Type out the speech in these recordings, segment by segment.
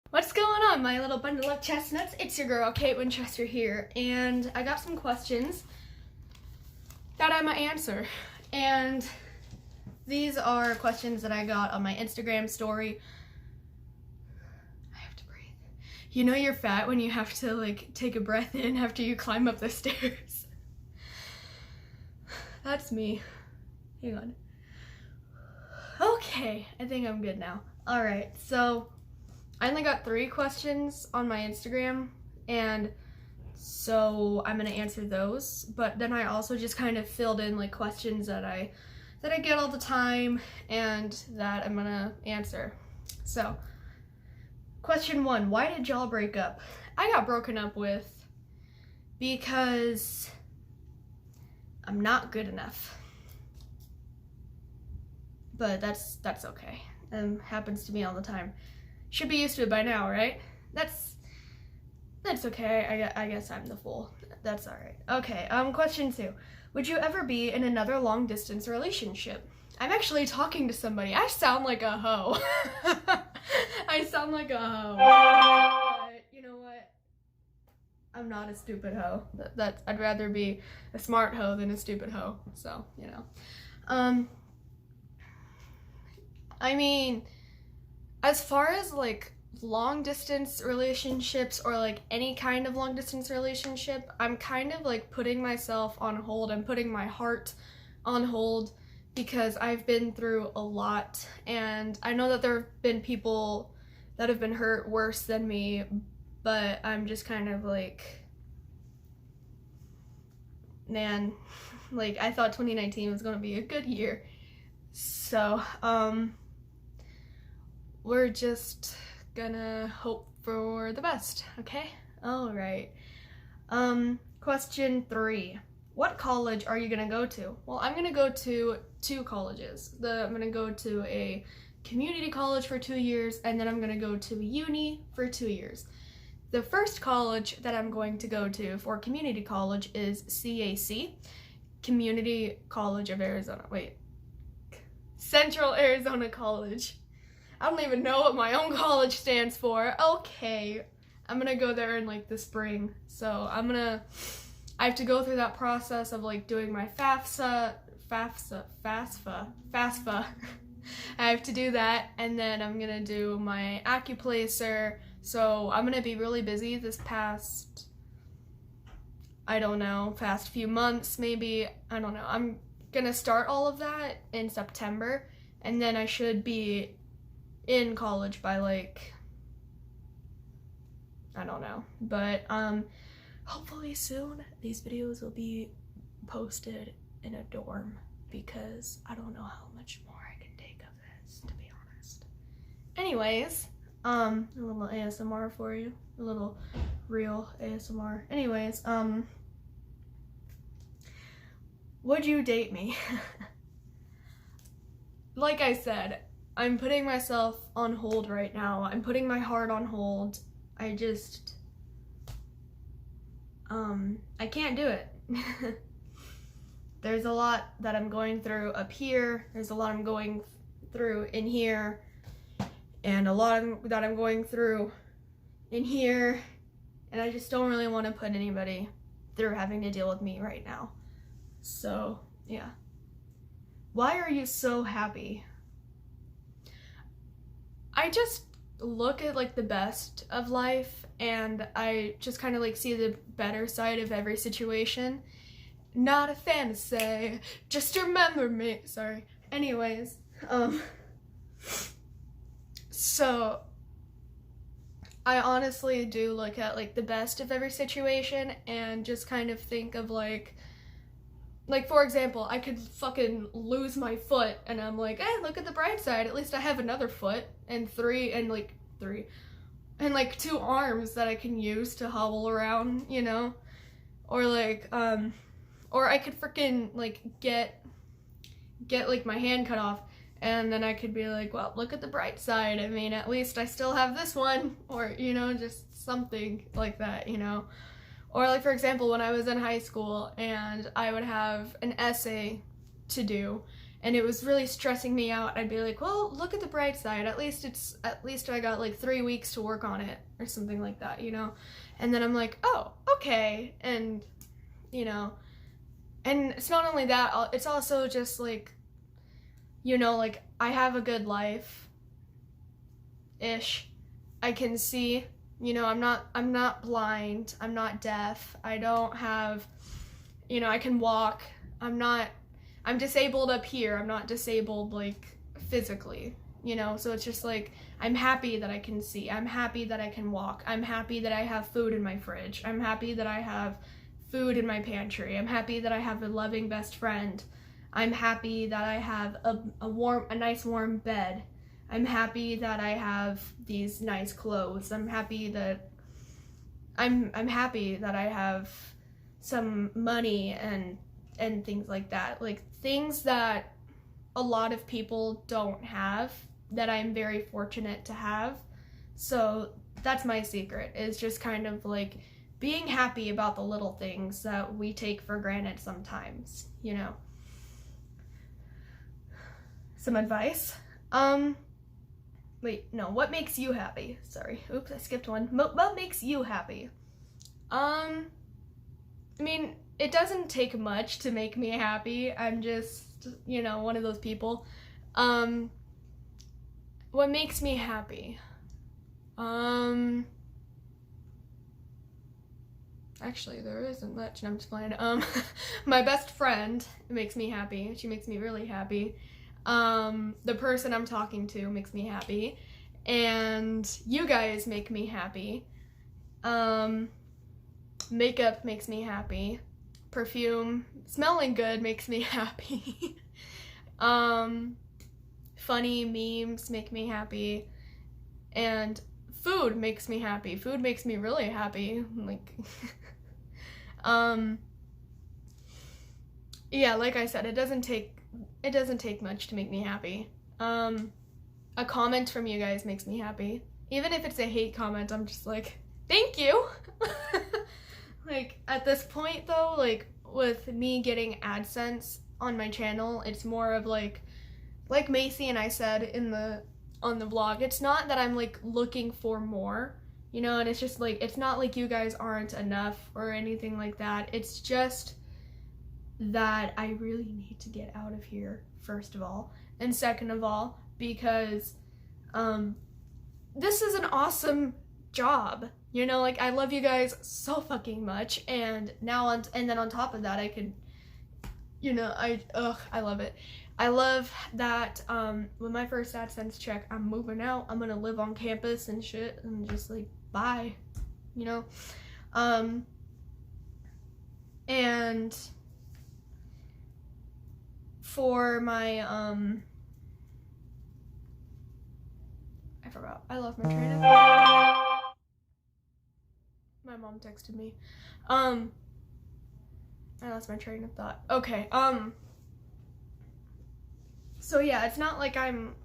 What's going on, my little bundle of chestnuts? It's your girl, Kate Winchester here, and I got some questions that I might answer. And these are questions that I got on my Instagram story. I have to breathe. You know you're fat when you have to, like, take a breath in after you climb up the stairs. That's me. Hang on. Okay, I think I'm good now. Alright, so I only got 3 questions on my Instagram, and so I'm gonna answer those, but then I also just kind of filled in like questions that I get all the time and that I'm gonna answer. So, question 1, why did y'all break up? I got broken up with because I'm not good enough. But that's okay. Happens to me all the time. Should be used to it by now, right? That's okay. I guess I'm the fool. That's all right. Okay. Question 2. Would you ever be in another long distance relationship? I'm actually talking to somebody. I sound like a hoe. I sound like a hoe. But you know what? I'm not a stupid hoe. I'd rather be a smart hoe than a stupid hoe. So, you know. I mean, as far as like long distance relationships or like any kind of long distance relationship, I'm kind of like putting myself on hold. I'm putting my heart on hold because I've been through a lot, and I know that there have been people that have been hurt worse than me, but I'm just kind of like, man, like I thought 2019 was gonna be a good year. So, we're just gonna hope for the best, okay? Alright. Question 3. What college are you gonna go to? Well, I'm gonna go to 2 colleges. I'm gonna go to a community college for 2 years, and then I'm gonna go to a uni for 2 years. The first college that I'm going to go to for community college is CAC, Community College of Arizona. Wait. Central Arizona College. I don't even know what my own college stands for. Okay, I'm gonna go there in like the spring. So I have to go through that process of like doing my FAFSA. I have to do that, and then I'm gonna do my acuplacer. So I'm gonna be really busy this past few months maybe. I don't know. I'm gonna start all of that in September, and then I should be in college by like, I don't know, but hopefully soon these videos will be posted in a dorm because I don't know how much more I can take of this, to be honest. Anyways, a little ASMR for you, a little real ASMR. Anyways, would you date me? Like I said, I'm putting myself on hold right now. I'm putting my heart on hold. I just, I can't do it. There's a lot that I'm going through up here. There's a lot I'm going through in here. And a lot that I'm going through in here. And I just don't really want to put anybody through having to deal with me right now. So, yeah. Why are you so happy? I just look at like the best of life, and I just kind of like see the better side of every situation. Not a fantasy, just remember me. Sorry. Anyways, so I honestly do look at like the best of every situation and just kind of think of like for example, I could fucking lose my foot, and I'm like, look at the bright side. At least I have another foot and 2 arms that I can use to hobble around, you know? Or like, or I could freaking like get like my hand cut off, and then I could be like, well, look at the bright side. I mean, at least I still have this one, or, you know, just something like that, you know? Or like, for example, when I was in high school and I would have an essay to do, and it was really stressing me out, I'd be like, well, look at the bright side. At least I got like 3 weeks to work on it or something like that, you know? And then I'm like, oh, okay. And, you know, and it's not only that, it's also just like, you know, like I have a good life-ish. I can see, you know, I'm not blind, I'm not deaf, I don't have, you know, I can walk, I'm disabled up here, I'm not disabled like physically, you know, so it's just like, I'm happy that I can see, I'm happy that I can walk, I'm happy that I have food in my fridge, I'm happy that I have food in my pantry, I'm happy that I have a loving best friend, I'm happy that I have a nice warm bed, I'm happy that I have these nice clothes, I'm happy that I have some money and things like that, like things that a lot of people don't have that I'm very fortunate to have. So that's my secret, is just kind of like being happy about the little things that we take for granted sometimes, you know. Some advice. Wait, no, what makes you happy? Sorry, oops, I skipped one. What makes you happy? I mean, it doesn't take much to make me happy. I'm just, you know, one of those people. What makes me happy? Actually, there isn't much, and I'm just playing. My best friend makes me happy. She makes me really happy. The person I'm talking to makes me happy, and you guys make me happy. Makeup makes me happy. Perfume, smelling good makes me happy. Funny memes make me happy, and food makes me happy. Food makes me really happy. Like, yeah, like I said, it doesn't take much to make me happy. A comment from you guys makes me happy. Even if it's a hate comment, I'm just like, thank you. Like, at this point though, like with me getting AdSense on my channel, it's more of like Macy and I said on the vlog, it's not that I'm like looking for more, you know, and it's just like, it's not like you guys aren't enough or anything like that. It's just that I really need to get out of here, first of all, and second of all, because this is an awesome job, you know, like I love you guys so fucking much, and then on top of that, I could, you know, I love it. I love that with my first AdSense check, I'm moving out, I'm gonna live on campus and shit, and just like, bye, you know, and for my, I forgot, I lost my train of thought. My mom texted me. I lost my train of thought. Okay, so yeah, it's not like I'm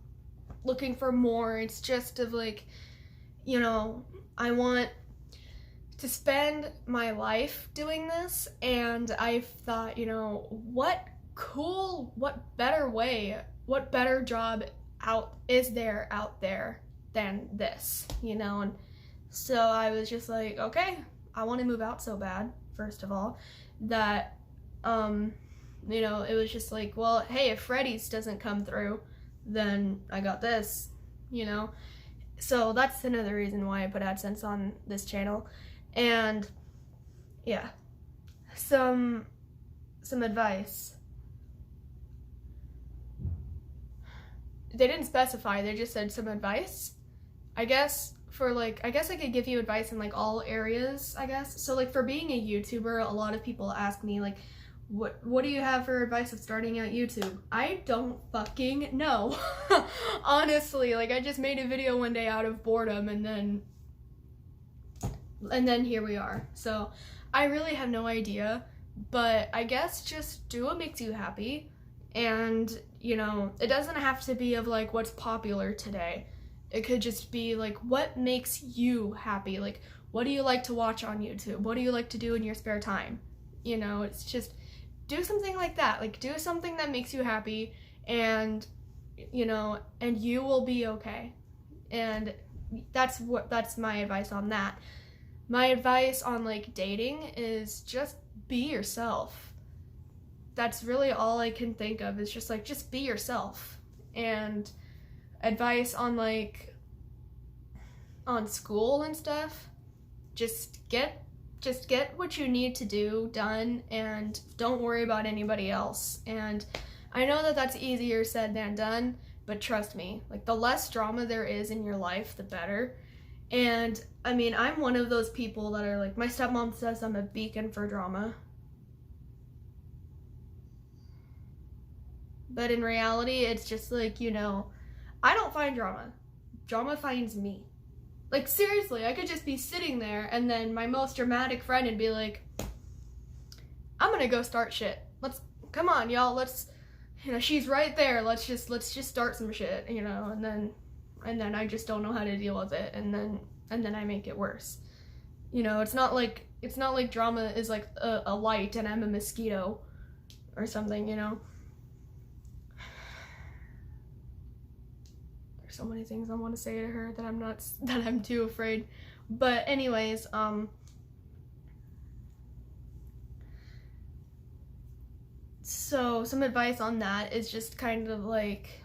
looking for more, it's just of like, you know, I want to spend my life doing this, and I thought, you know, what better job out there than this, you know? And so I was just like, okay, I want to move out so bad, first of all, that you know, it was just like, well, hey, if Freddy's doesn't come through, then I got this, you know? So that's another reason why I put AdSense on this channel. And yeah, some advice. They didn't specify, they just said some advice. I guess I could give you advice in like all areas, I guess. So like for being a YouTuber, a lot of people ask me like, what do you have for advice of starting out YouTube? I don't fucking know. Honestly, like I just made a video one day out of boredom, and then here we are. So I really have no idea, but I guess just do what makes you happy. And, you know, it doesn't have to be of like what's popular today. It could just be like, what makes you happy? Like, what do you like to watch on YouTube? What do you like to do in your spare time? You know, it's just do something like that. Like, do something that makes you happy, and and you will be okay. And that's my advice on that. My advice on like dating is just be yourself. That's really all I can think of, is just be yourself. And advice on like on school and stuff, just get what you need to do done, and don't worry about anybody else. And I know that that's easier said than done, but trust me, like the less drama there is in your life, the better. And I mean, I'm one of those people that are like, my stepmom says I'm a beacon for drama. But in reality, it's just like, I don't find drama. Drama finds me. Like, seriously, I could just be sitting there, and then my most dramatic friend would be like, I'm gonna go start shit. Come on, y'all, she's right there. Let's just start some shit, and then I just don't know how to deal with it, and then I make it worse. It's not like drama is like a light and I'm a mosquito or something, There's so many things I want to say to her that I'm too afraid. But anyways, so some advice on that is just kind of like,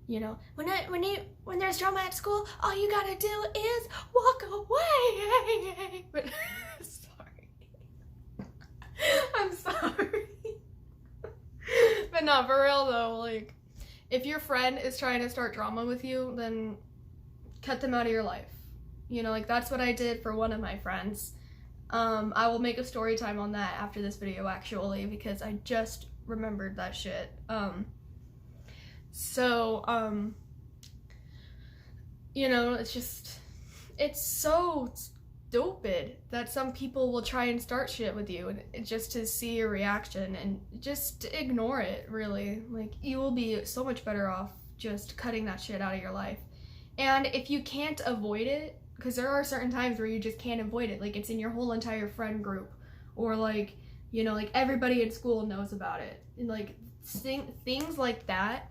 when there's drama at school, all you gotta do is walk away. But sorry. I'm sorry. But no, for real though, like, if your friend is trying to start drama with you, then cut them out of your life. Like that's what I did for one of my friends. I will make a story time on that after this video, actually, because I just remembered that shit. It's so stupid that some people will try and start shit with you and just to see your reaction, and just ignore it, really. Like, you will be so much better off just cutting that shit out of your life. And if you can't avoid it, because there are certain times where you just can't avoid it, like it's in your whole entire friend group, or like, like everybody in school knows about it, and like things like that,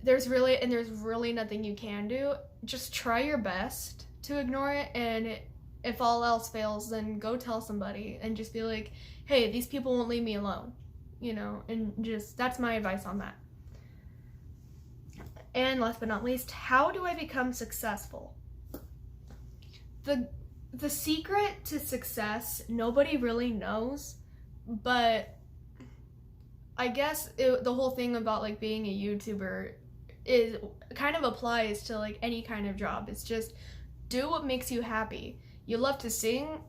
there's really nothing you can do. Just try your best to ignore it, and if all else fails, then go tell somebody and just be like, hey, these people won't leave me alone, and just, that's my advice on that. And last but not least, how do I become successful? The secret to success, nobody really knows, but I guess the whole thing about like being a YouTuber is kind of applies to like any kind of job. It's just do what makes you happy. You love to sing.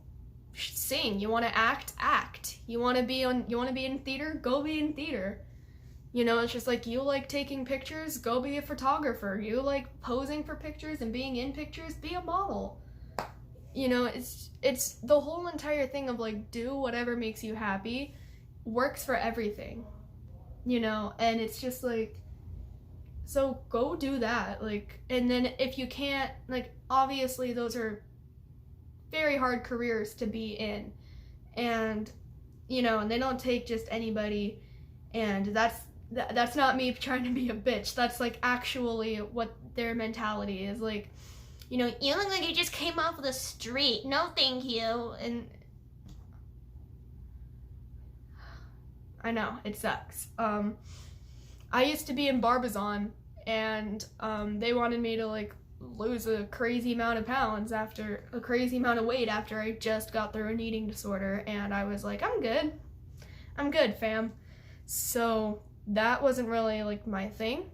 You want to act. You want to be in theater, go be in theater. It's just like, you like taking pictures, go be a photographer. You like posing for pictures and being in pictures, be a model. It's the whole entire thing of like, do whatever makes you happy, works for everything, and it's just like, so go do that. Like, and then if you can't, like, obviously those are very hard careers to be in, and and they don't take just anybody, and that's not me trying to be a bitch. That's like actually what their mentality is. Like, you look like you just came off the street. No, thank you. And I know, it sucks. I used to be in Barbizon, and they wanted me to like lose a crazy amount of weight after I just got through an eating disorder, and I was like, I'm good, fam. So that wasn't really like my thing.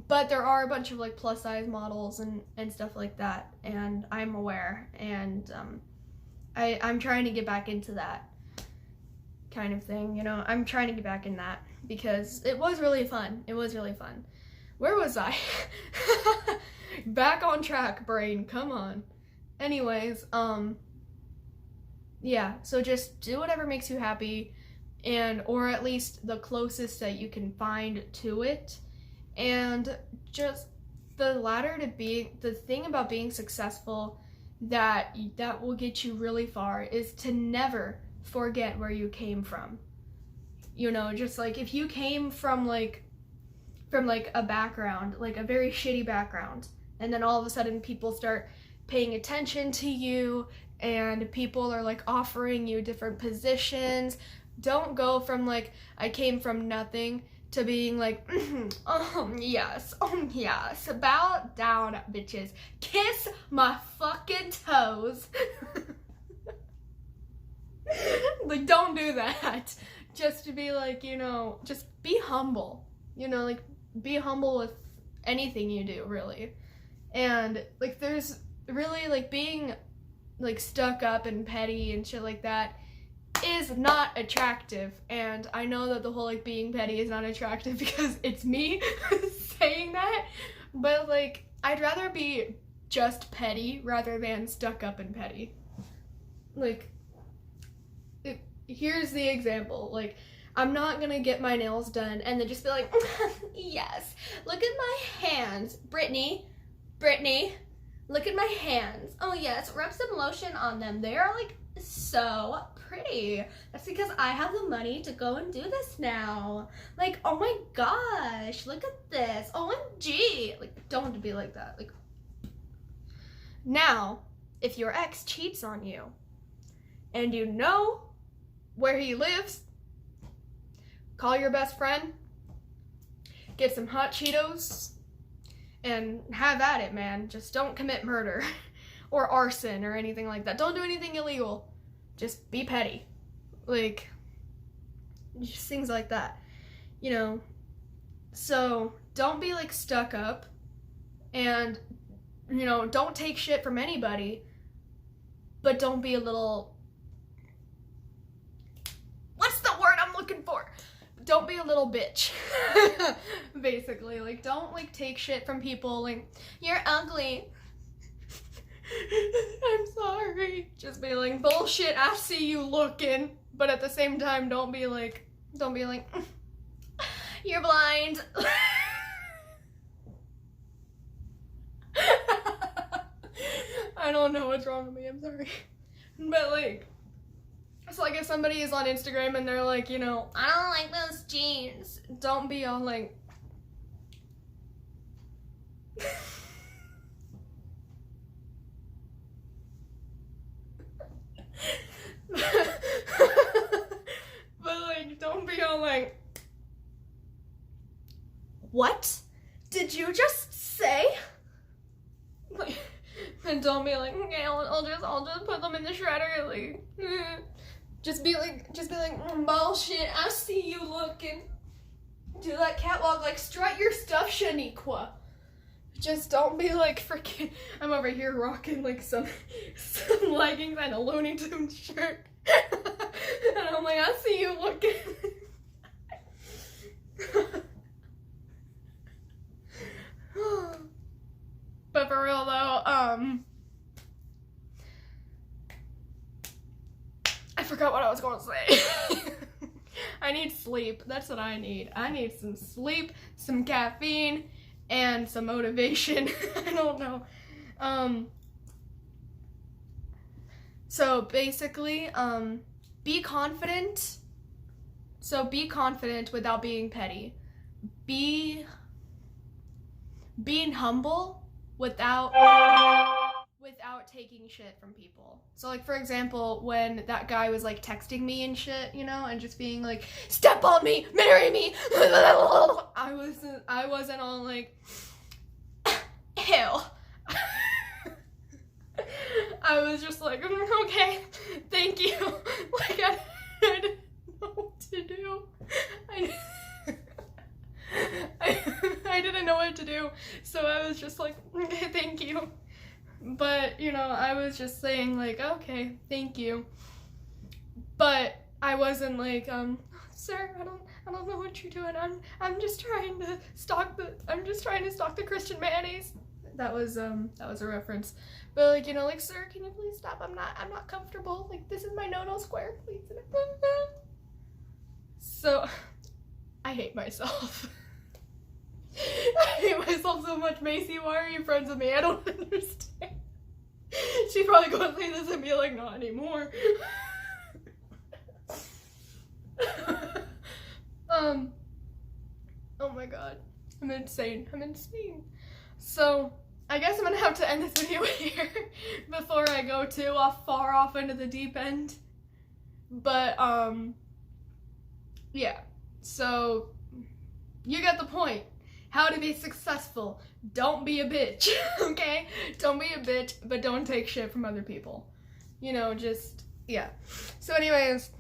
But there are a bunch of like plus size models and stuff like that, and I'm aware, and I'm trying to get back into that kind of thing, I'm trying to get back in that, because it was really fun. Where was I? Back on track, brain, come on. Anyways, yeah, so just do whatever makes you happy, or at least the closest that you can find to it. And just the thing about being successful that will get you really far is to never forget where you came from. You know, just like if you came from like a background, like a very shitty background, and then all of a sudden people start paying attention to you and people are like offering you different positions, don't go from like I came from nothing to being like, oh yes, bow down, bitches, kiss my fucking toes. Like, don't do that. Just to be like, you know, just be humble, you know, like be humble with anything you do, really. And like there's really like being like stuck up and petty and shit like that is not attractive. And I know that the whole like being petty is not attractive because it's me saying that, but like I'd rather be just petty rather than stuck up and petty. Like, here's the example. Like, I'm not gonna get my nails done and then just be like, yes, look at my hands, Brittany, look at my hands. Oh yes, rub some lotion on them. They are like so pretty. That's because I have the money to go and do this now. Like, oh my gosh, look at this. OMG. Like, don't be like that. Like, now, if your ex cheats on you and you know where he lives, call your best friend, get some hot Cheetos, and have at it, man. Just don't commit murder or arson or anything like that. Don't do anything illegal. Just be petty. Like, just things like that, you know? So don't be like stuck up, and, you know, don't take shit from anybody, but don't be a little, what's the word I'm looking for? Don't be a little bitch. Basically, like, don't like take shit from people like, you're ugly. I'm sorry. Just be like, bullshit, I see you looking. But at the same time, don't be like, you're blind. I don't know what's wrong with me, I'm sorry. But like, it's like if somebody is on Instagram and they're like, you know, I don't like those jeans. Don't be all like, but like, don't be all like, what did you just say? Like, and don't be like, okay, I'll just put them in the shredder. Like, just be like, bullshit, I see you looking. Do that catwalk, like, strut your stuff, Shaniqua. Just don't be like freaking, I'm over here rocking like some leggings and a Looney Tunes shirt. And I'm like, I see you looking. But for real though, I forgot what I was going to say. I need sleep. That's what I need. I need some sleep, some caffeine, and some motivation. I don't know. So basically, be confident. So be confident without being petty. Being humble without taking shit from people. So like, for example, when that guy was like texting me and shit, you know, and just being like, step on me, marry me. I wasn't all like, ew. I was just like, okay, thank you. Like, I didn't know what to do. I didn't know what to do, so I was just like, okay, thank you. But, you know, I was just saying like, okay, thank you. But I wasn't like, sir, I don't know what you're doing. I'm just trying to stalk the Christian mayonnaise. That was a reference. But like, you know, like, sir, can you please stop? I'm not comfortable. Like, this is my no square, please. So I hate myself. I hate myself so much. Macy, why are you friends with me? I don't understand. She's probably going to say this and be like, not anymore. Oh my god. I'm insane. So, I guess I'm gonna have to end this video here before I go too far off into the deep end. But, yeah. So, you get the point. How to be successful. Don't be a bitch, okay? Don't be a bitch, but don't take shit from other people. You know, just, yeah. So anyways,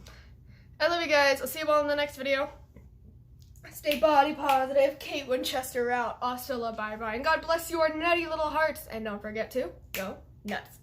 I love you guys. I'll see you all in the next video. Stay body positive. Kate Winchester out. Hasta la bye-bye. And God bless your nutty little hearts. And don't forget to go nuts.